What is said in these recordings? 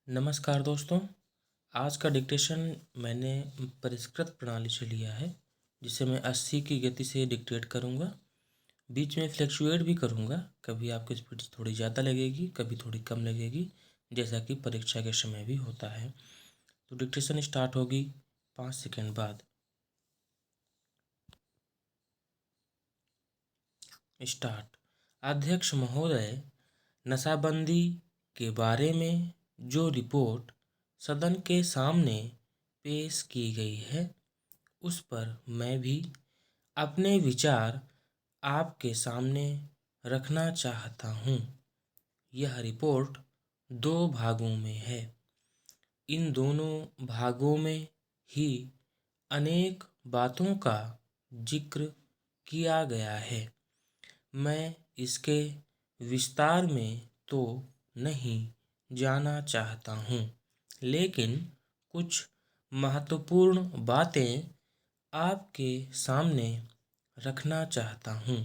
नमस्कार दोस्तों। आज का डिक्टेशन मैंने परिष्कृत प्रणाली से लिया है, जिसे मैं 80 की गति से डिक्टेट करूँगा। बीच में फ्लैक्चुएट भी करूँगा, कभी आपकी स्पीड थोड़ी ज़्यादा लगेगी, कभी थोड़ी कम लगेगी, जैसा कि परीक्षा के समय भी होता है। तो डिक्टेशन स्टार्ट होगी 5 सेकंड बाद। स्टार्ट। अध्यक्ष महोदय, नशाबंदी के बारे में जो रिपोर्ट सदन के सामने पेश की गई है, उस पर मैं भी अपने विचार आपके सामने रखना चाहता हूँ। यह रिपोर्ट 2 भागों में है। इन दोनों भागों में ही अनेक बातों का जिक्र किया गया है। मैं इसके विस्तार में तो नहीं जाना चाहता हूँ, लेकिन कुछ महत्वपूर्ण बातें आपके सामने रखना चाहता हूँ।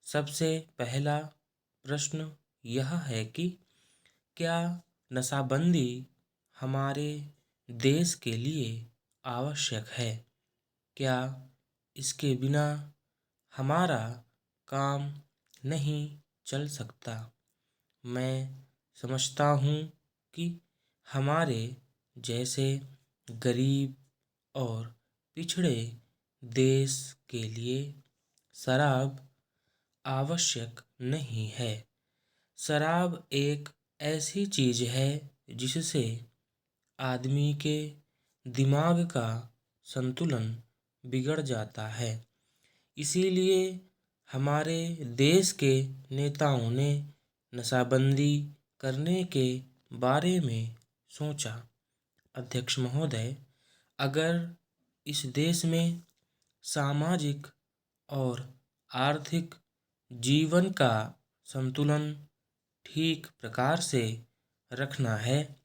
सबसे पहला प्रश्न यह है कि क्या नशाबंदी हमारे देश के लिए आवश्यक है? क्या इसके बिना हमारा काम नहीं चल सकता? मैं समझता हूँ कि हमारे जैसे गरीब और पिछड़े देश के लिए शराब आवश्यक नहीं है। शराब एक ऐसी चीज़ है जिससे आदमी के दिमाग का संतुलन बिगड़ जाता है। इसीलिए हमारे देश के नेताओं ने नशाबंदी करने के बारे में सोचा। अध्यक्ष महोदय, अगर इस देश में सामाजिक और आर्थिक जीवन का संतुलन ठीक प्रकार से रखना है,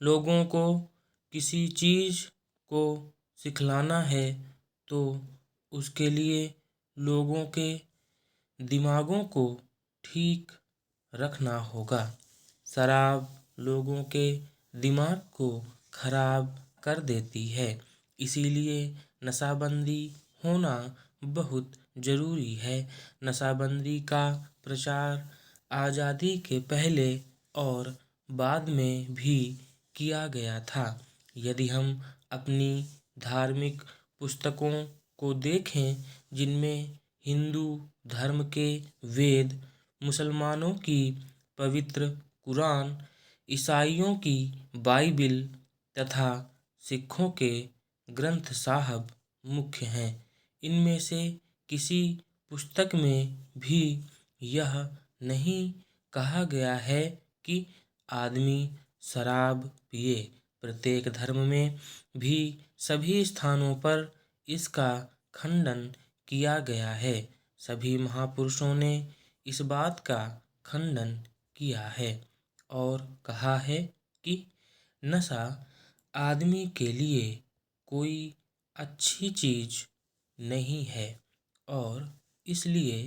लोगों को किसी चीज़ को सिखलाना है, तो उसके लिए लोगों के दिमागों को ठीक रखना होगा। शराब लोगों के दिमाग को खराब कर देती है, इसीलिए नशाबंदी होना बहुत ज़रूरी है। नशाबंदी का प्रचार आज़ादी के पहले और बाद में भी किया गया था। यदि हम अपनी धार्मिक पुस्तकों को देखें, जिनमें हिंदू धर्म के वेद, मुसलमानों की पवित्र कुरान, ईसाइयों की बाइबिल तथा सिखों के ग्रंथ साहब मुख्य हैं। इनमें से किसी पुस्तक में भी यह नहीं कहा गया है कि आदमी शराब पिए। प्रत्येक धर्म में भी सभी स्थानों पर इसका खंडन किया गया है। सभी महापुरुषों ने इस बात का खंडन किया है और कहा है कि नशा आदमी के लिए कोई अच्छी चीज़ नहीं है और इसलिए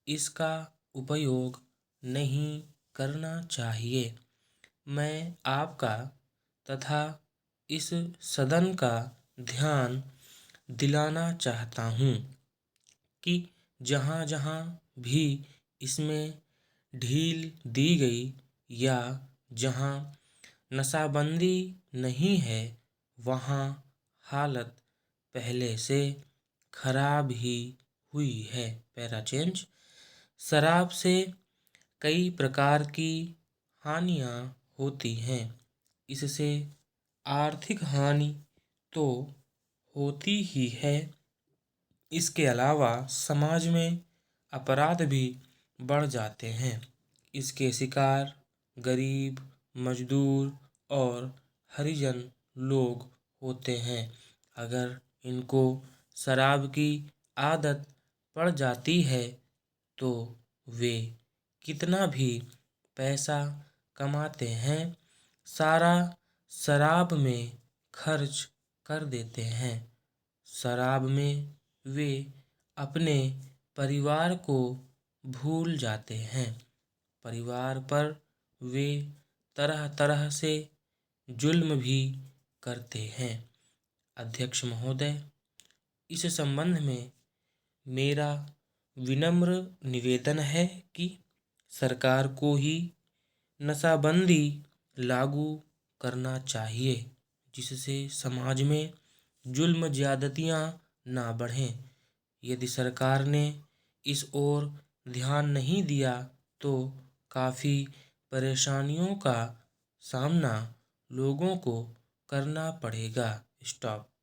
इसका उपयोग नहीं करना चाहिए। मैं आपका तथा इस सदन का ध्यान दिलाना चाहता हूँ कि जहाँ जहाँ भी इसमें ढील दी गई या जहाँ नशाबंदी नहीं है, वहाँ हालत पहले से खराब ही हुई है। Para change. शराब से कई प्रकार की हानियाँ होती हैं। इससे आर्थिक हानि तो होती ही है, इसके अलावा समाज में अपराध भी बढ़ जाते हैं। इसके शिकार गरीब, मजदूर और हरिजन लोग होते हैं। अगर इनको शराब की आदत पड़ जाती है, तो वे कितना भी पैसा कमाते हैं, सारा शराब में खर्च कर देते हैं। शराब में वे अपने परिवार को भूल जाते हैं। परिवार पर वे तरह तरह से जुल्म भी करते हैं। अध्यक्ष महोदय, इस संबंध में मेरा विनम्र निवेदन है कि सरकार को ही नशाबंदी लागू करना चाहिए, जिससे समाज में जुल्म ज्यादतियाँ ना बढ़ें। यदि सरकार ने इस ओर ध्यान नहीं दिया तो काफ़ी परेशानियों का सामना लोगों को करना पड़ेगा। स्टॉप।